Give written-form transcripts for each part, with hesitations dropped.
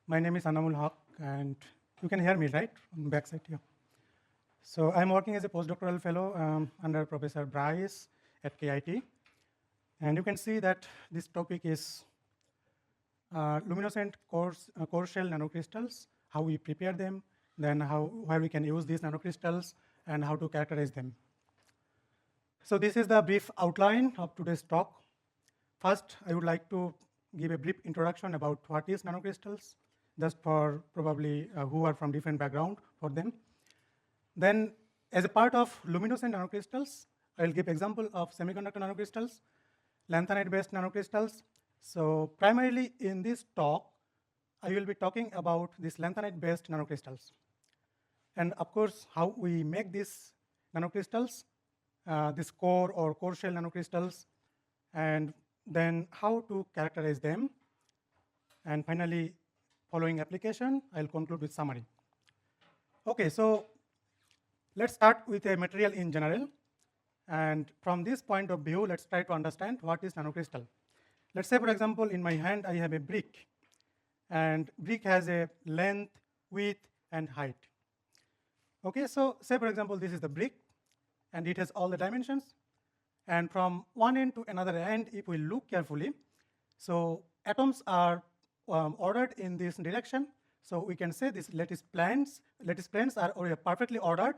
My name is Anamul Haque, and you can hear me, right, on the backside here. So I'm working as a postdoctoral fellow under Professor Bryce at KIT. And you can see that this topic is luminescent core shell nanocrystals, how we prepare them, then where we can use these nanocrystals, and how to characterize them. So this is the brief outline of today's talk. First, I would like to give a brief introduction about what is nanocrystals, just for probably who are from different background for them. Then, as a part of luminescent nanocrystals, I will give example of semiconductor nanocrystals, lanthanide-based nanocrystals. So primarily in this talk, I will be talking about these lanthanide-based nanocrystals. And of course, how we make these nanocrystals, this core or core shell nanocrystals, and then how to characterize them. And finally, following application, I'll conclude with summary. Okay, so let's start with a material in general. And from this point of view, let's try to understand what is nanocrystal. Let's say, for example, in my hand, I have a brick. And brick has a length, width, and height. Okay, so say, for example, this is the brick, and it has all the dimensions. And from one end to another end, if we look carefully, so atoms are ordered in this direction. So we can say these lattice planes are perfectly ordered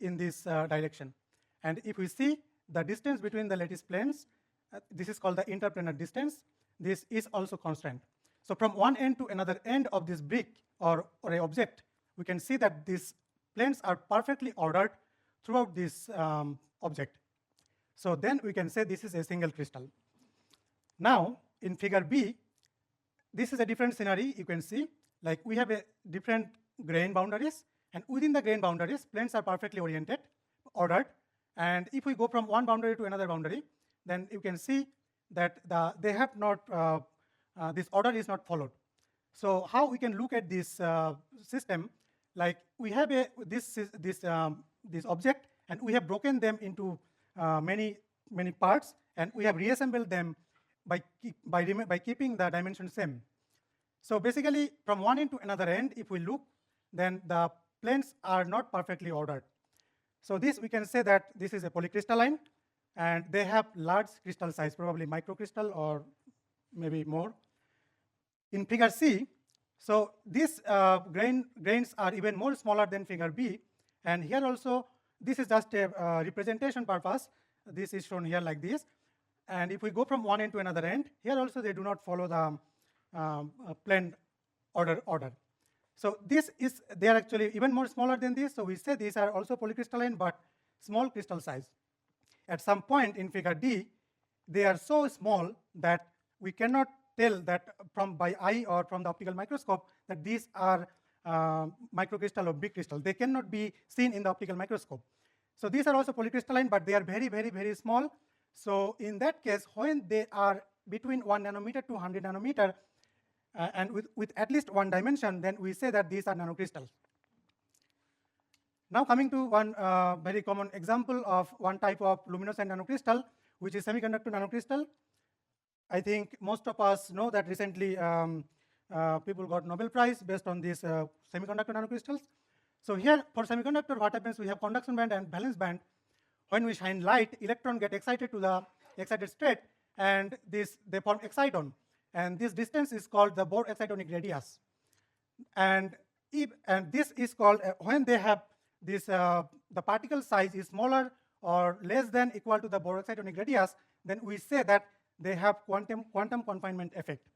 in this direction. And if we see the distance between the lattice planes, this is called the interplanar distance. This is also constant. So from one end to another end of this brick or an object, we can see that these planes are perfectly ordered throughout this object. So then we can say this is a single crystal. Now, in figure B, this is a different scenario. You can see, like we have a different grain boundaries, and within the grain boundaries, planes are perfectly ordered. And if we go from one boundary to another boundary, then you can see that they have not, this order is not followed. So how we can look at this system, like we have this object, and we have broken them into many parts, and we have reassembled them by keeping the dimension same. So basically, from one end to another end, if we look, then the planes are not perfectly ordered. So this, we can say that this is a polycrystalline, and they have large crystal size, probably microcrystal or maybe more. In figure C, so these grains are even more smaller than figure B, and here also, this is just a representation purpose. This is shown here like this. And if we go from one end to another end, here also they do not follow the plane order. So they are actually even more smaller than this. So we say these are also polycrystalline, but small crystal size. At some point in figure D, they are so small that we cannot tell that by eye or from the optical microscope that these are microcrystal or big crystal. They cannot be seen in the optical microscope. So these are also polycrystalline, but they are very, very, very small. So in that case, when they are between 1 nanometer to 100 nanometer, and with at least one dimension, then we say that these are nanocrystals. Now coming to one very common example of one type of luminescent nanocrystal, which is semiconductor nanocrystal. I think most of us know that recently people got Nobel Prize based on these semiconductor nanocrystals. So here, for semiconductor, what happens, we have conduction band and valence band. When we shine light, electron get excited to the excited state, and they form exciton. And this distance is called the Bohr excitonic radius. And this is called, when they have this, the particle size is smaller or less than equal to the Bohr excitonic radius, then we say that they have quantum confinement effect.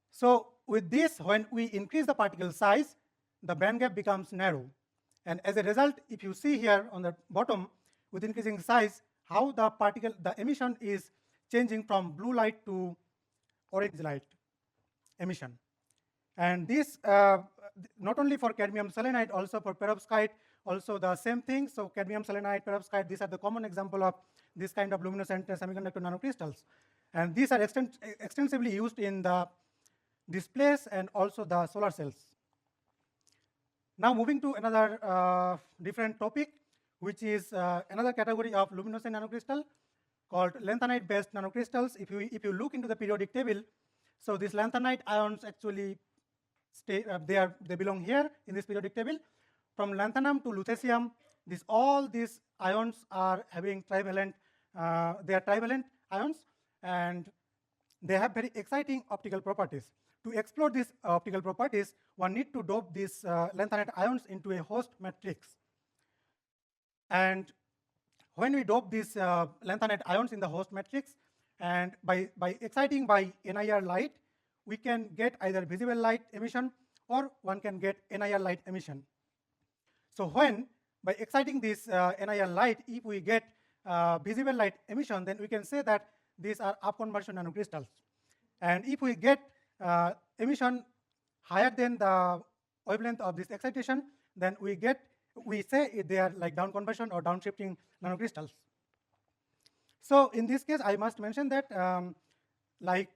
So with this, when we increase the particle size, the band gap becomes narrow. And as a result, if you see here on the bottom, with increasing size, how the emission is changing from blue light to orange light emission. And this, not only for cadmium selenide, also for perovskite, also the same thing. So cadmium selenide, perovskite, these are the common example of this kind of luminescent semiconductor nanocrystals. And these are extensively used in the displays and also the solar cells. Now moving to another different topic, which is another category of luminescent nanocrystal called lanthanide-based nanocrystals. If you look into the periodic table, so these lanthanide ions actually they belong here in this periodic table. From lanthanum to lutetium, all these ions are having trivalent, they are trivalent ions, and they have very exciting optical properties. To explore these optical properties, one need to dope these lanthanide ions into a host matrix. And when we dope these lanthanide ions in the host matrix, and by exciting by NIR light, we can get either visible light emission or one can get NIR light emission. So when by exciting this NIR light, if we get visible light emission, then we can say that these are upconversion nanocrystals. And if we get emission higher than the wavelength of this excitation, then we say they are like downconversion or downshifting nanocrystals. So in this case, I must mention that like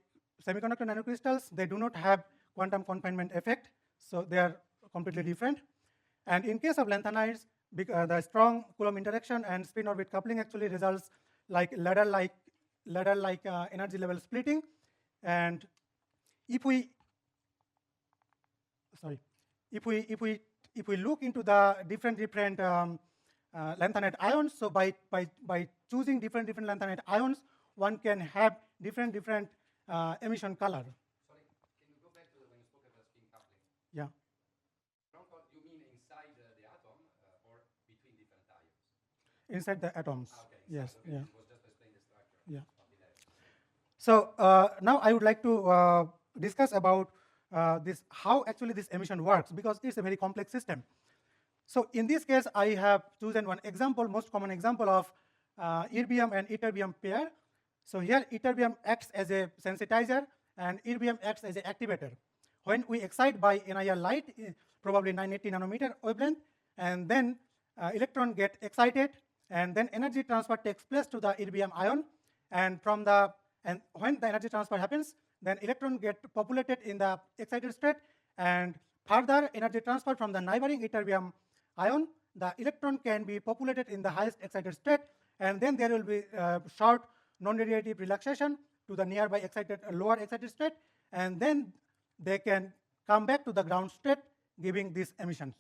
semiconductor nanocrystals, they do not have quantum confinement effect, so they are completely different. And in case of lanthanides, the strong Coulomb interaction and spin-orbit coupling actually results like ladder-like energy level splitting. And if we look into the different lanthanide ions, so by choosing different lanthanide ions, one can have different emission color. Sorry, can you go back to when you spoke about spin coupling? Yeah. You mean inside the atom or between different ions? Inside the atoms. Okay. Yes. Okay. Yeah. This was just to explain the structure. Yeah. So now I would like to discuss about how actually this emission works, because it's a very complex system. So in this case, I have chosen one example, most common example of erbium and ytterbium pair. So here ytterbium acts as a sensitizer and erbium acts as an activator. When we excite by NIR light, probably 980 nanometer wavelength, and then electron get excited, and then energy transfer takes place to the erbium ion, and when the energy transfer happens, then electron get populated in the excited state, and further energy transfer from the neighboring ytterbium ion, the electron can be populated in the highest excited state, and then there will be short non-radiative relaxation to the nearby lower excited state, and then they can come back to the ground state, giving these emissions.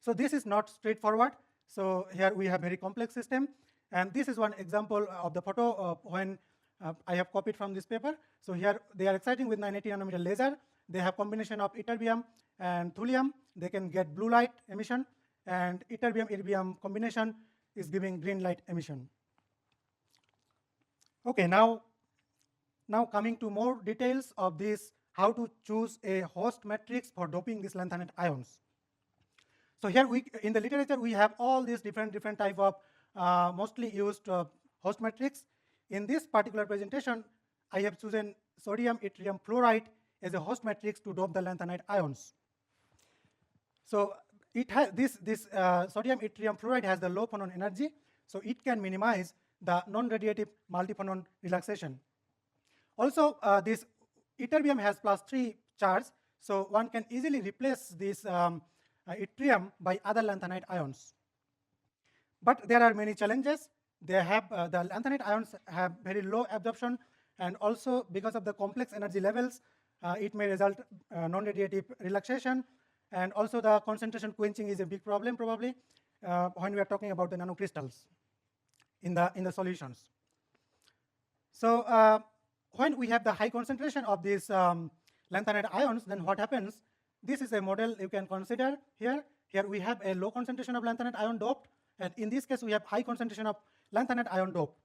So this is not straightforward. So here we have very complex system, and this is one example of the photo when I have copied from this paper. So here they are exciting with 980 nanometer laser. They have combination of ytterbium and thulium. They can get blue light emission, and ytterbium-erbium combination is giving green light emission. Okay, now coming to more details of this, how to choose a host matrix for doping these lanthanide ions. So here in the literature we have all these different type of mostly used host matrix. In this particular presentation, I have chosen sodium yttrium fluoride as a host matrix to dope the lanthanide ions. So it has this sodium yttrium fluoride has the low phonon energy, so it can minimize the non-radiative multiphonon relaxation. Also, this ytterbium has +3 charge, so one can easily replace this yttrium by other lanthanide ions. But there are many challenges. They have the lanthanide ions have very low absorption, and also because of the complex energy levels, it may result non-radiative relaxation, and also the concentration quenching is a big problem probably when we are talking about the nanocrystals in the solutions. So when we have the high concentration of these lanthanide ions, then what happens? This is a model you can consider here. Here we have a low concentration of lanthanide ion doped, and in this case we have high concentration of lanthanide ion doped.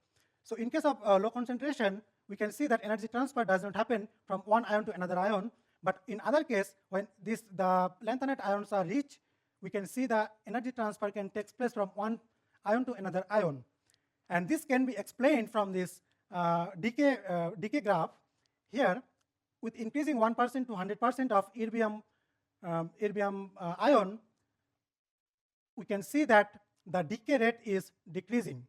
So in case of low concentration, we can see that energy transfer does not happen from one ion to another ion. But in other case, when the lanthanide ions are rich, we can see the energy transfer can take place from one ion to another ion. And this can be explained from this decay graph here. With increasing 1% to 100% of erbium ion, we can see that the decay rate is decreasing.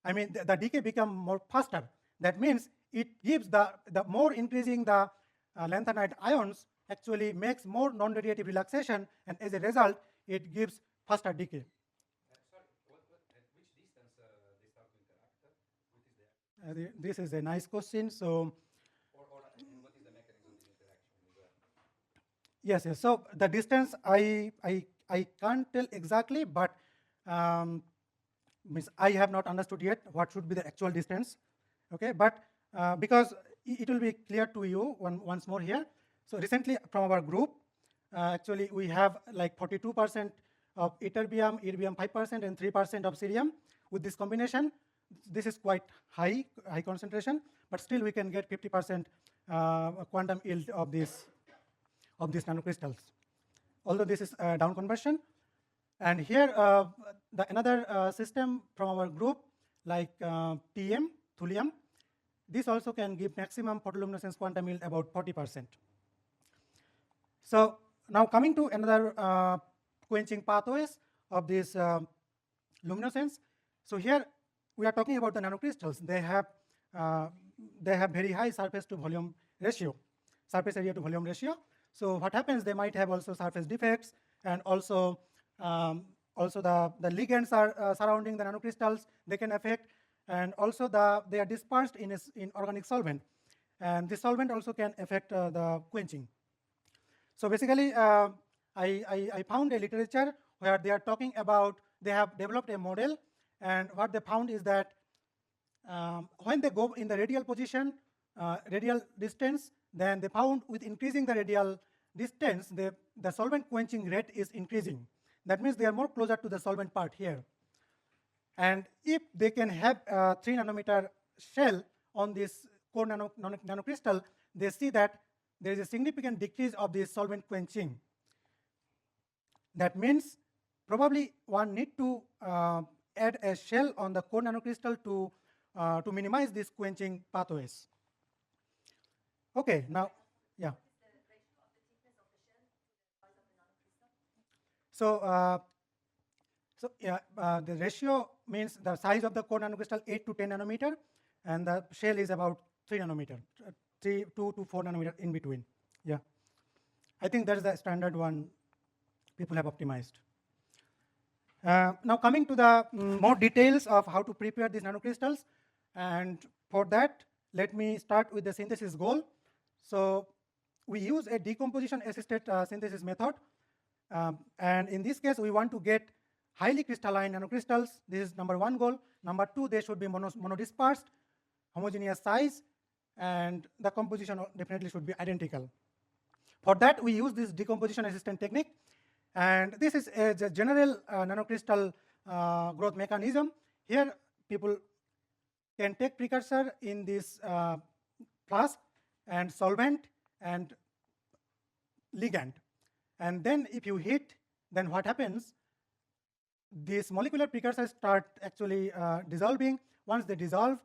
I mean, the decay becomes more faster. That means it gives the more increasing the lanthanide ions actually makes more non-radiative relaxation, and as a result, it gives faster decay. Sorry, at which distance they start to interact? This is a nice question. So, and what is the mechanism of the interaction? Yes, yes. So the distance I can't tell exactly, but means I have not understood yet what should be the actual distance. Okay, but because it will be clear to you once more here. So recently from our group, actually we have like 42% of ytterbium, erbium 5%, and 3% of cerium. With this combination, this is quite high concentration, but still we can get 50% quantum yield of these nanocrystals. Although this is down conversion. And here, another system from our group, like TM, thulium, this also can give maximum photoluminescence quantum yield about 40%. So now coming to another quenching pathways of this luminescence. So here we are talking about the nanocrystals. They have very high surface to volume ratio, surface area to volume ratio. So what happens? They might have also surface defects, and also the ligands are surrounding the nanocrystals. They can affect, and also they are dispersed in organic solvent, and this solvent also can affect the quenching. So basically, I found a literature where they are talking about, they have developed a model, and what they found is that when they go in the radial position, radial distance, then they found with increasing the radial distance, the solvent quenching rate is increasing. That means they are more closer to the solvent part here. And if they can have a 3 nanometer shell on this core nanocrystal, they see that there is a significant decrease of the solvent quenching. That means probably one need to add a shell on the core nanocrystal to minimize these quenching pathways. Okay, now, yeah. So, the ratio means the size of the core nanocrystal 8 to 10 nanometer, and the shell is about 3 nanometer, 2 to 4 nanometer in between. Yeah, I think that is the standard one people have optimized. Now coming to the more details of how to prepare these nanocrystals, and for that, let me start with the synthesis goal. So we use a decomposition-assisted synthesis method, and in this case, we want to get highly crystalline nanocrystals. This is number one goal. Number two, they should be monodispersed, homogeneous size, and the composition definitely should be identical. For that, we use this decomposition-assisted technique, and this is a general nanocrystal growth mechanism. Here, people can take precursor in this flask and solvent and ligand. And then if you heat, then what happens? These molecular precursors start actually dissolving. Once they dissolve,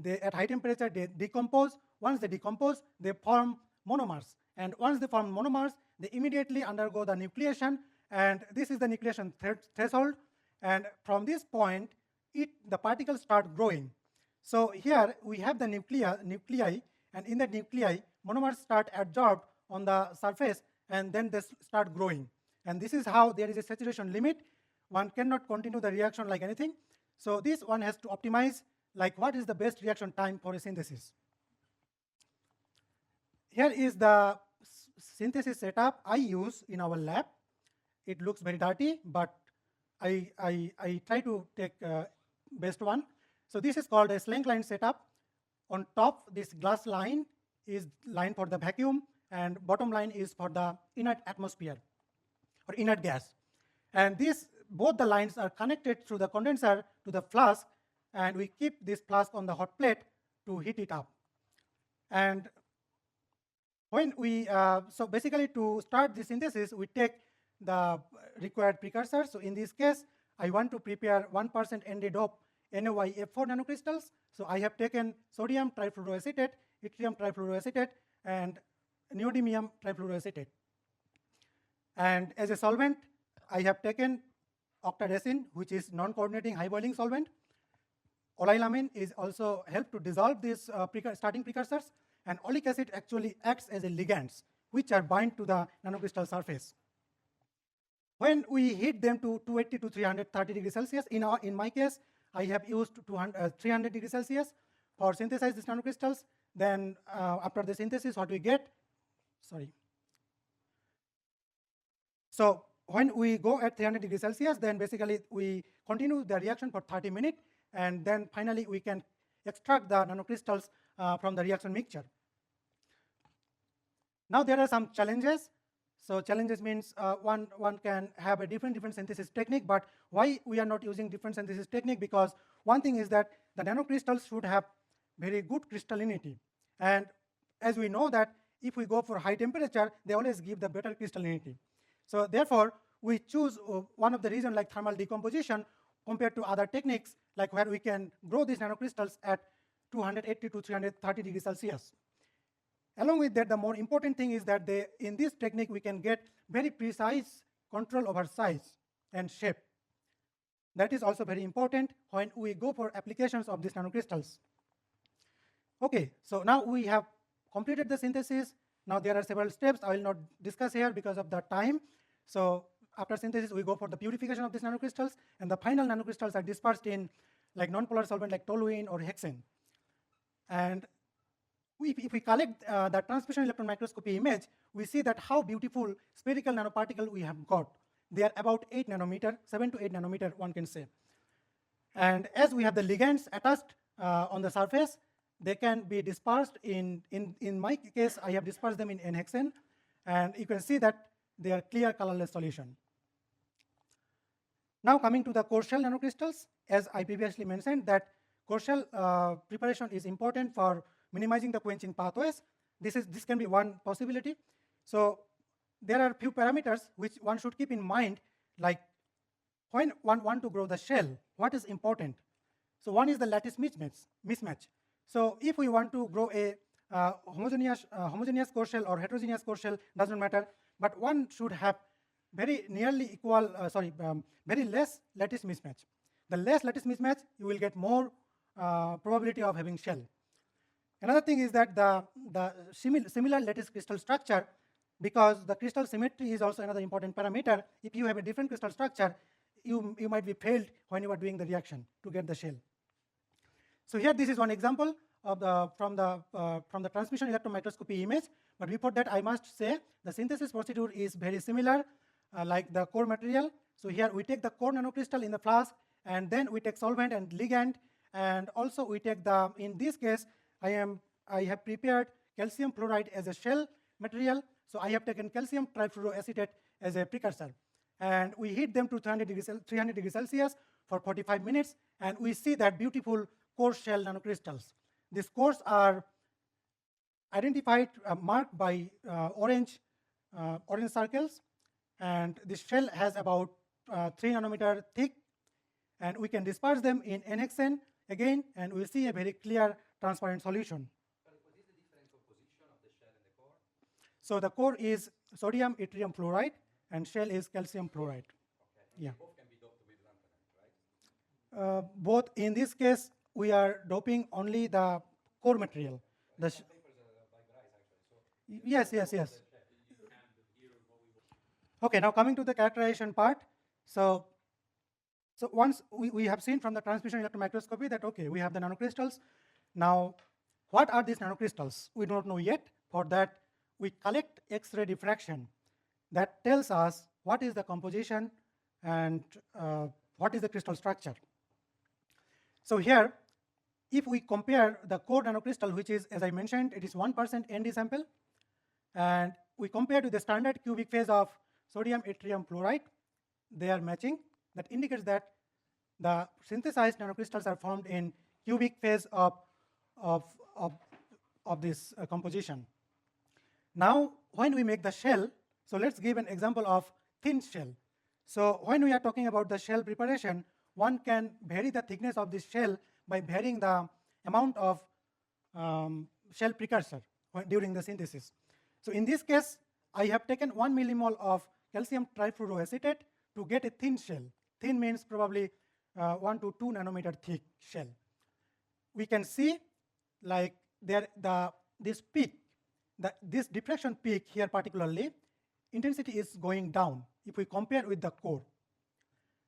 at high temperature, they decompose. Once they decompose, they form monomers. And once they form monomers, they immediately undergo the nucleation. And this is the nucleation threshold. And from this point, the particles start growing. So here we have the nuclei, and in the nuclei, monomers start adsorbed on the surface, and then they start growing. And this is how there is a saturation limit. One cannot continue the reaction like anything. So this one has to optimize, like what is the best reaction time for a synthesis. Here is the synthesis setup I use in our lab. It looks very dirty, but I try to take best one. So this is called a slank line setup. On top, this glass line is line for the vacuum, and bottom line is for the inert atmosphere or inert gas. And both the lines are connected through the condenser to the flask, and we keep this flask on the hot plate to heat it up. And when so basically to start the synthesis, we take the required precursor. So in this case, I want to prepare 1% ND-dope NaOyF4 nanocrystals. So I have taken sodium trifluoroacetate, yttrium trifluoroacetate, and neodymium trifluoroacetate. And as a solvent, I have taken octadecene, which is non-coordinating high boiling solvent. Oleilamine is also help to dissolve these starting precursors, and oleic acid actually acts as a ligands, which are bind to the nanocrystal surface. When we heat them to 280 to 330 degrees Celsius, in my case, I have used 300 degrees Celsius for synthesize these nanocrystals. Then after the synthesis, what we get, So when we go at 300 degrees Celsius, then basically we continue the reaction for 30 minutes, and then finally we can extract the nanocrystals from the reaction mixture. Now there are some challenges. So challenges means one can have a different synthesis technique, but why we are not using different synthesis technique? Because one thing is that the nanocrystals should have very good crystallinity. And as we know that if we go for high temperature, they always give the better crystallinity. So therefore, we choose one of the reasons like thermal decomposition compared to other techniques, like where we can grow these nanocrystals at 280 to 330 degrees Celsius. Along with that, the more important thing is that in this technique, we can get very precise control over size and shape. That is also very important when we go for applications of these nanocrystals. Okay, so now we have completed the synthesis. Now there are several steps I will not discuss here because of the time. So after synthesis, we go for the purification of these nanocrystals, and the final nanocrystals are dispersed in like nonpolar solvent like toluene or hexane. And if we collect the transmission electron microscopy image, we see that how beautiful spherical nanoparticle we have got. They are about 8 nanometer, 7 to 8 nanometer, one can say. And as we have the ligands attached on the surface, they can be dispersed in my case, I have dispersed them in N-hexane, and you can see that they are clear colorless solution. Now coming to the core shell nanocrystals, as I previously mentioned that core shell preparation is important for minimizing the quenching pathways. This can be one possibility. So there are few parameters which one should keep in mind, like when one want to grow the shell, what is important? So one is the lattice mismatch. So if we want to grow a homogeneous core shell or heterogeneous core shell, doesn't matter, but one should have very nearly equal, very less lattice mismatch. The less lattice mismatch, you will get more probability of having shell. Another thing is that the similar lattice crystal structure, because the crystal symmetry is also another important parameter. If you have a different crystal structure, you might be failed when you are doing the reaction to get the shell. So here, this is one example of from the transmission electron microscopy image. But before that, I must say the synthesis procedure is very similar, like the core material. So here we take the core nanocrystal in the flask, and then we take solvent and ligand, and also we take in this case, I have prepared calcium fluoride as a shell material. So I have taken calcium trifluoroacetate as a precursor. And we heat them to 300 degrees Celsius for 45 minutes, and we see that beautiful core shell nanocrystals. These cores are identified, marked by orange circles, and this shell has about 3 nanometer thick, and we can disperse them in N-hexane again, and we see a very clear transparent solution. But what is the different composition of the shell and the core? So the core is sodium yttrium fluoride, and shell is calcium fluoride. Okay. Yeah. Both can be doped with lanthanide, right? Both in this case, we are doping only the core material. The Some papers by Bryce, actually. So yes. Okay, now coming to the characterization part. So once we have seen from the transmission electron microscopy that, okay, we have the nanocrystals. Now, what are these nanocrystals? We don't know yet. For that, we collect X-ray diffraction that tells us what is the composition and what is the crystal structure. So here, if we compare the core nanocrystal, which is, as I mentioned, it is 1% ND sample, and we compare to the standard cubic phase of sodium yttrium fluoride, they are matching. That indicates that the synthesized nanocrystals are formed in cubic phase of this composition. Now, when we make the shell, so let's give an example of thin shell. So when we are talking about the shell preparation, one can vary the thickness of this shell by varying the amount of shell precursor during the synthesis. So in this case, I have taken 1 millimole of calcium trifluoroacetate to get a thin shell. Thin means probably 1 to 2 nanometer thick shell. We can see like this peak, this diffraction peak here particularly, intensity is going down if we compare with the core.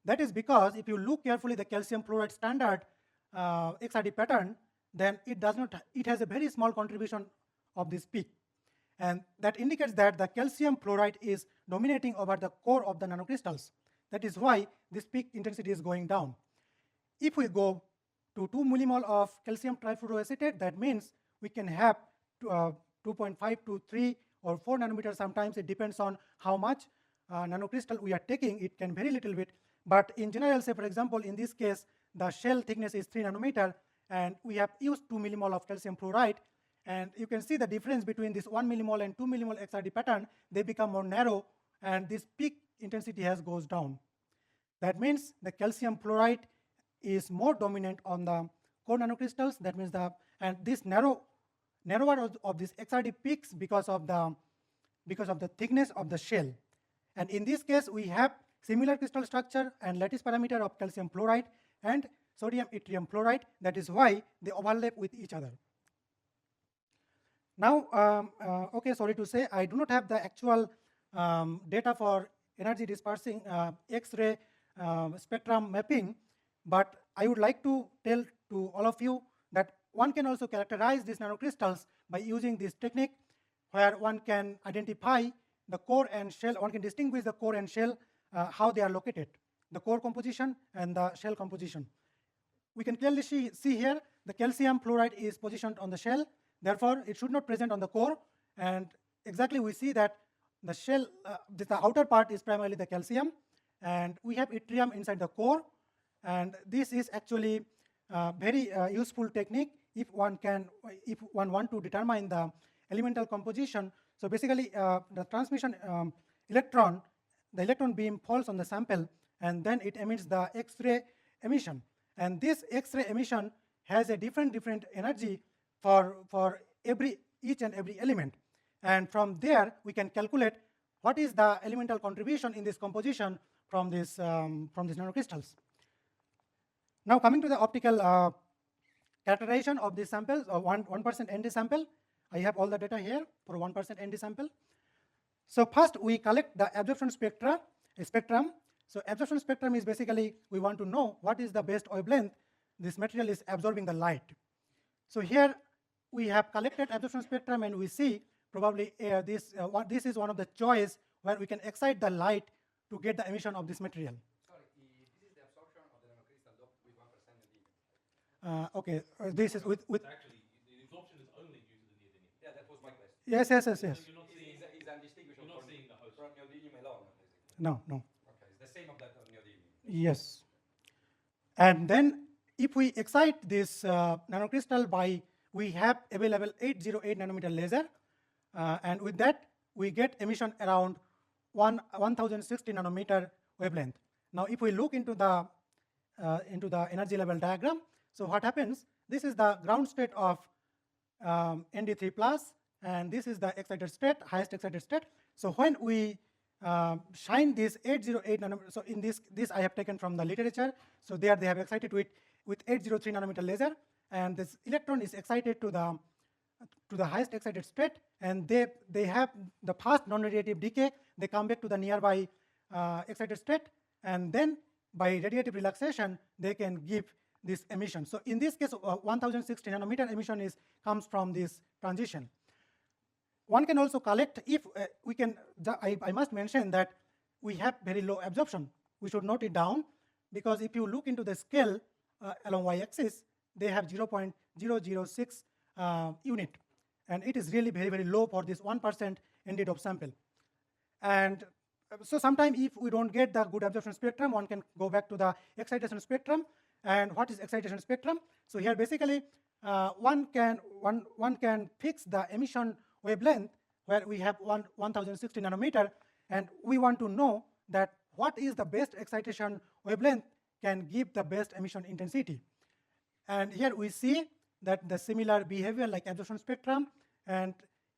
That is because if you look carefully the calcium fluoride standard XRD pattern, then it has a very small contribution of this peak. And that indicates that the calcium fluoride is dominating over the core of the nanocrystals. That is why this peak intensity is going down. If we go to 2 millimole of calcium trifluoroacetate, that means we can have 2.5 to 3 or 4 nanometers. Sometimes it depends on how much nanocrystal we are taking. It can vary a little bit. But in general, say for example, in this case, the shell thickness is 3 nanometer, and we have used 2 millimole of calcium fluoride. And you can see the difference between this 1 millimole and 2 millimole XRD pattern. They become more narrow, and this peak intensity goes down. That means the calcium fluoride is more dominant on the core nanocrystals. That means and this narrower of this XRD peaks because of the thickness of the shell. And in this case, we have similar crystal structure and lattice parameter of calcium fluoride and sodium yttrium fluoride. That is why they overlap with each other. Now, okay, sorry to say, I do not have the actual data for energy dispersing X-ray spectrum mapping, but I would like to tell to all of you that one can also characterize these nanocrystals by using this technique where one can identify the core and shell, one can distinguish the core and shell, how they are located, the core composition and the shell composition. We can clearly see here the calcium fluoride is positioned on the shell, therefore it should not present on the core, and exactly we see that the shell, the outer part is primarily the calcium, and we have yttrium inside the core, and this is actually a very useful technique if one want to determine the elemental composition. So basically the transmission electron, the electron beam falls on the sample, and then it emits the X-ray emission, and this X-ray emission has a different energy for each and every element, and from there we can calculate what is the elemental contribution in this composition from these nanocrystals. Now coming to the optical characterization of these samples, 1% ND sample. I have all the data here for 1% ND sample. So first we collect the absorption spectrum. So absorption spectrum is basically we want to know what is the best wavelength this material is absorbing the light. So here we have collected absorption spectrum, and we see probably this is one of the choice where we can excite the light to get the emission of this material. Sorry, this is the absorption of the nanocrystal dot with 1% ND. Okay, this is with Actually, the absorption is only due to the neodymium. Yeah, that was my question. yes. So you're not seeing, Is undistinguishable you're not from seeing the host. neodymium alone, basically. No. Okay, it's the same of that neodymium. Yes. And then if we excite this nanocrystal we have available 808 nanometer laser, and with that we get emission around 1060 nanometer wavelength. Now if we look into the energy level diagram, so what happens, this is the ground state of ND3 plus, and this is the excited state, highest excited state. So when we shine this 808 nanometer, so in this I have taken from the literature, so there they have excited with 803 nanometer laser, and this electron is excited to the highest excited state, and they have the fast non-radiative decay. They come back to the nearby excited state, and then by radiative relaxation they can give this emission. So in this case 1060 nanometer emission comes from this transition. One can also collect, if we can, I must mention that we have very low absorption. We should note it down, because if you look into the scale along y-axis, they have 0.006 unit, and it is really very low for this 1% ND dope sample. And so sometimes if we don't get the good absorption spectrum, one can go back to the excitation spectrum. And what is excitation spectrum? So here basically one can fix the emission wavelength where we have 1060 nanometer, and we want to know that what is the best excitation wavelength can give the best emission intensity. And here we see that the similar behavior like absorption spectrum, and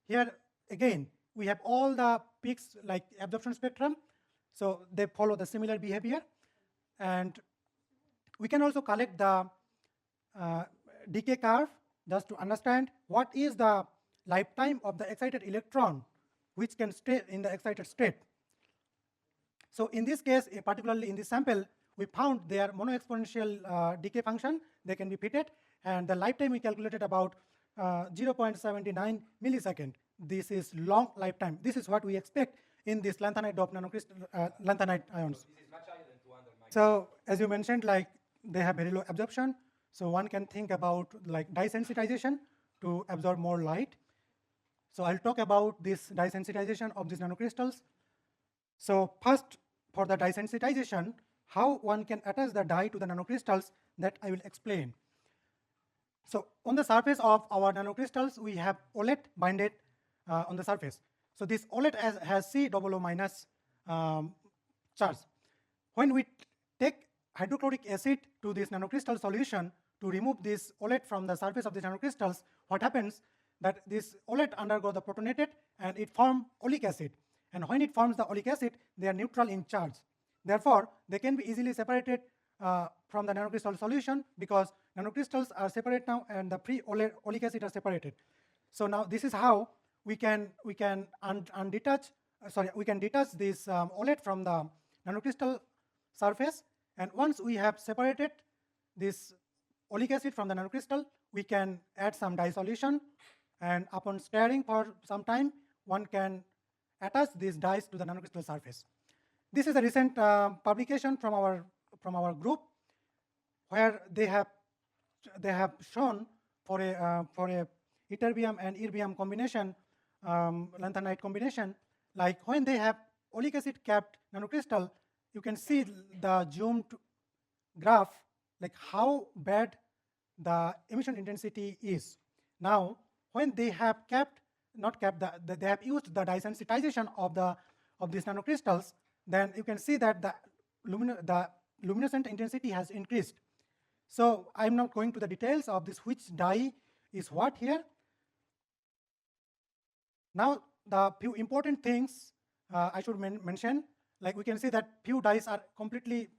here again we have all the peaks like absorption spectrum, so they follow the similar behavior. And we can also collect the decay curve just to understand what is the lifetime of the excited electron which can stay in the excited state. So in this case, particularly in this sample, we found their mono-exponential decay function. They can be fitted, and the lifetime we calculated about 0.79 millisecond. this is long lifetime. This is what we expect in these lanthanide doped lanthanide ions. This is much higher than 200 microns. So as you mentioned, like they have very low absorption. So one can think about like dye sensitization to absorb more light. So I'll talk about this dye sensitization of these nanocrystals. So first, for the dye sensitization, how one can attach the dye to the nanocrystals, that I will explain. So on the surface of our nanocrystals, we have OLED binded on the surface. So this OLED has C00 minus charge. When we take hydrochloric acid to this nanocrystal solution to remove this OLED from the surface of the nanocrystals, what happens that this OLED undergo the protonated and it forms oleic acid. And when it forms the oleic acid, they are neutral in charge. Therefore, they can be easily separated from the nanocrystal solution because nanocrystals are separate now and the free oleic acid are separated. So now this is how we can detach this OLED from the nanocrystal surface. And once we have separated this oleic acid from the nanocrystal, we can add some dye solution, and upon stirring for some time, one can attach these dyes to the nanocrystal surface. This is a recent publication from our group, where they have shown for a ytterbium and erbium combination, lanthanide combination, like when they have oleic acid capped nanocrystal, you can see the zoomed graph, like how bad the emission intensity is. Now, when they have they have used the dye sensitization of these nanocrystals, then you can see that the luminescent intensity has increased. So I'm not going to the details of this which dye is what here. Now the few important things I should mention, like we can see that few dyes are perfectly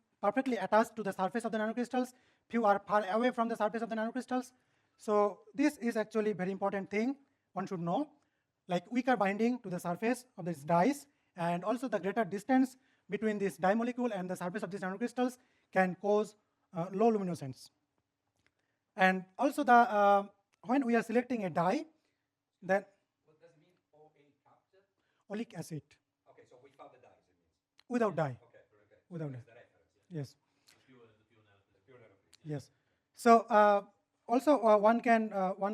attached to the surface of the nanocrystals, few are far away from the surface of the nanocrystals. So this is actually a very important thing one should know, like weaker binding to the surface of these dyes, and also the greater distance between this dye molecule and the surface of these nanocrystals can cause low luminescence. And also when we are selecting a dye, then What does it mean, OA capture? oleic acid Okay, so without the dyes, it means. without dye. Okay, very good. Without That's dye. the reference, yeah. Yes. The pure nanocrystal. Pure nanocrystal. Yes. So also one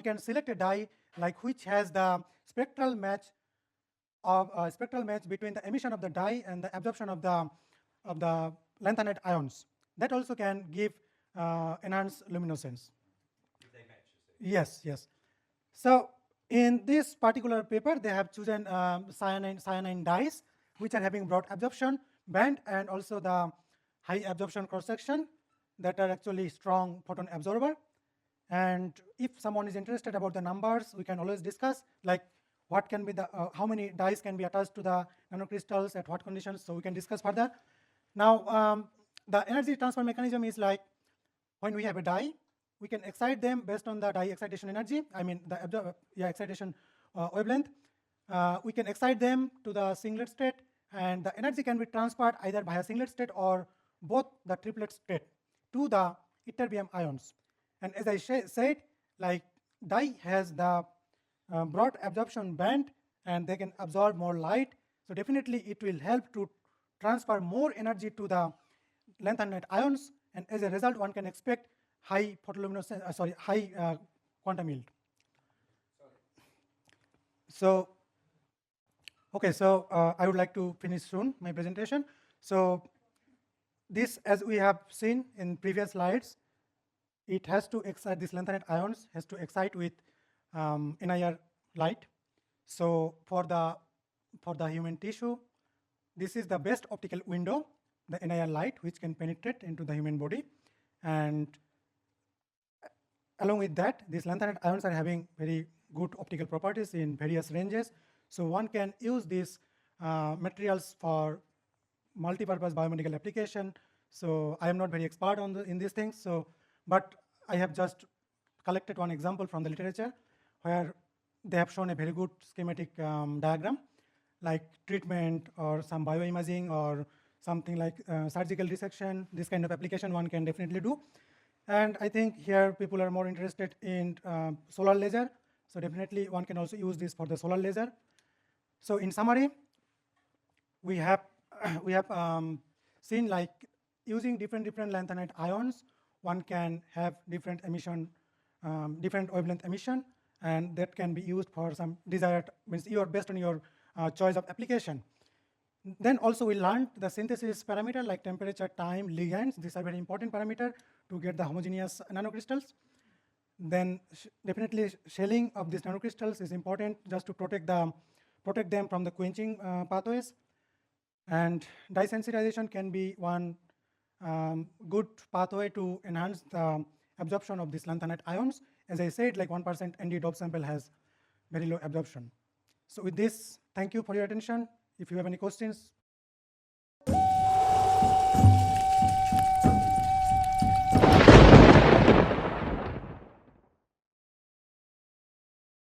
can select a dye like which has the spectral match between the emission of the dye and the absorption of the lanthanide ions. That also can give enhanced luminescence. If they match, you say. Yes, yes. So in this particular paper, they have chosen cyanine dyes, which are having broad absorption band and also the high absorption cross section that are actually strong photon absorber. And if someone is interested about the numbers, we can always discuss like what can be the how many dyes can be attached to the nanocrystals at what conditions. So we can discuss further. Now the energy transfer mechanism is like when we have a dye, we can excite them based on the dye excitation energy. I mean the excitation wavelength. We can excite them to the singlet state, and the energy can be transferred either via singlet state or both the triplet state to the ytterbium ions. And as I said, like dye has the broad absorption band and they can absorb more light. So definitely it will help to transfer more energy to the lanthanide ions, and as a result one can expect high photoluminescence, high quantum yield. So okay, so I would like to finish soon my presentation. So this, as we have seen in previous slides, it has to excite, this lanthanide ions has to excite with NIR light. So for the human tissue, this is the best optical window, the NIR light, which can penetrate into the human body. And along with that, these lanthanide ions are having very good optical properties in various ranges. So one can use these materials for multi-purpose biomedical application. So I am not very expert in these things. So, but I have just collected one example from the literature where they have shown a very good schematic diagram, like treatment or some bioimaging or something like surgical dissection. This kind of application one can definitely do. And I think here people are more interested in solar laser. So definitely one can also use this for the solar laser. So in summary, we have seen like using different lanthanide ions, one can have different emission, different wavelength emission, and that can be used for some desired, means you are based on your choice of application. Then also we learned the synthesis parameter like temperature, time, ligands. These are very important parameter to get the homogeneous nanocrystals. Then definitely shelling of these nanocrystals is important just to protect them from the quenching pathways. And dye sensitization can be one good pathway to enhance the absorption of these lanthanide ions. As I said, like 1% ND dope sample has very low absorption. So with this, thank you for your attention. If you have any questions,